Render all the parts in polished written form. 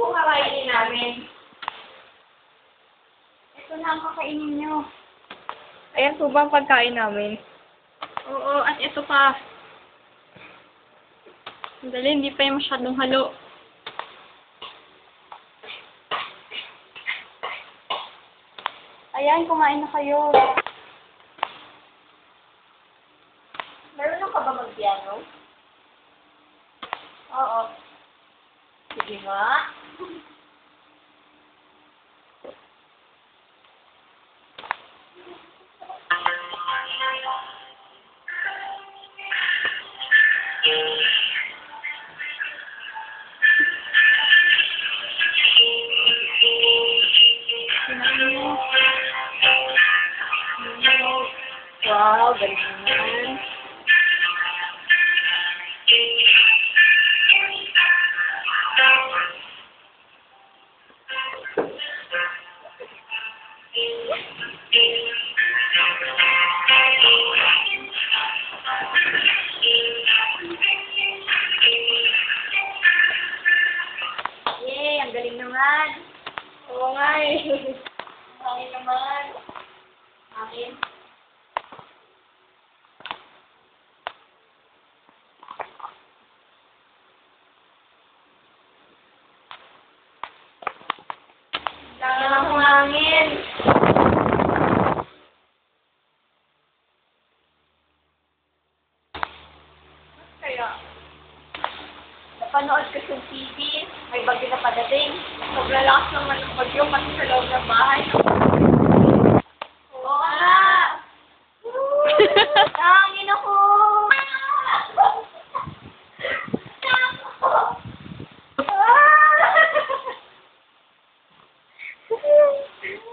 po kakainin namin? Ito na ang kakainin nyo. Ayan po ba ang pagkain namin? Oo, at ito pa. Dali, hindi pa yung masyadong halo. Ayan, kumain na kayo. Meron ka ba mag-piano? Oo. Sige nga. Wow, galing naman. Yay, ang galing naman. Oo nga eh. Ang galing naman. Akin. Lang ang hangin. Kaya, napanood ko sa TV, may bagyo na padating. Sobrang lakas naman ng bagyo, pati sa loob ng bahay. Oo nga! Hangin ako!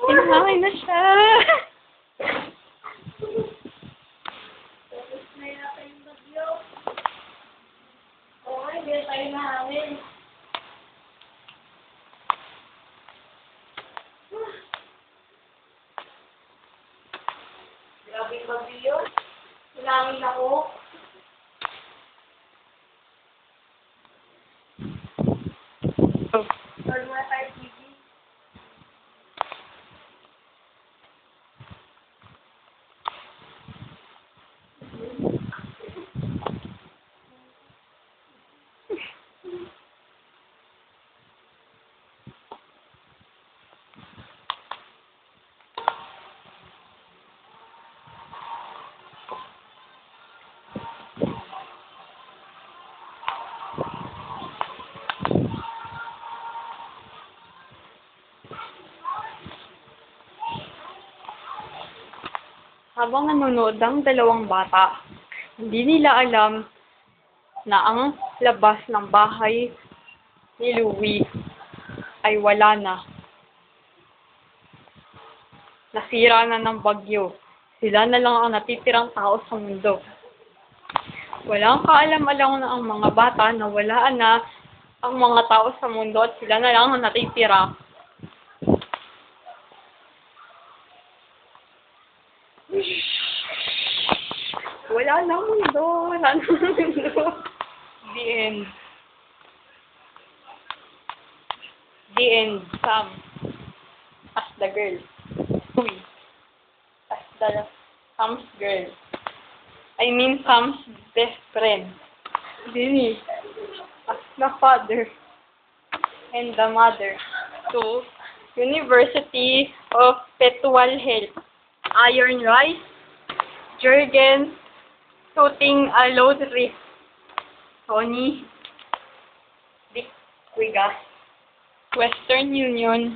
Pinahangin na siya. Tapos na yata yung bagyo. Oo nga, hindi na tayo nahangin. Grabe yung bagyo. Hinangin ako. Turn muna tayo TV. Habang nanonood ang dalawang bata, hindi nila alam na ang labas ng bahay ni Louie ay wala na. Nasira na ng bagyo. Sila na lang ang natitirang tao sa mundo. Walang kaalam-alam na ang mga bata na wala na ang mga tao sa mundo at sila na lang ang natitira. Wala na mundo. Wala na mundo. The end. The end. Sam. As the girl. Uy. As the Sam's girl. I mean Sam's best friend. Dini. As the father. And the mother. To University of Petual Health. Iron Rice. Jurgen. Shooting a load risk. Tony. Dick Wigas. Western Union.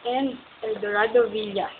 And Eldorado Villas.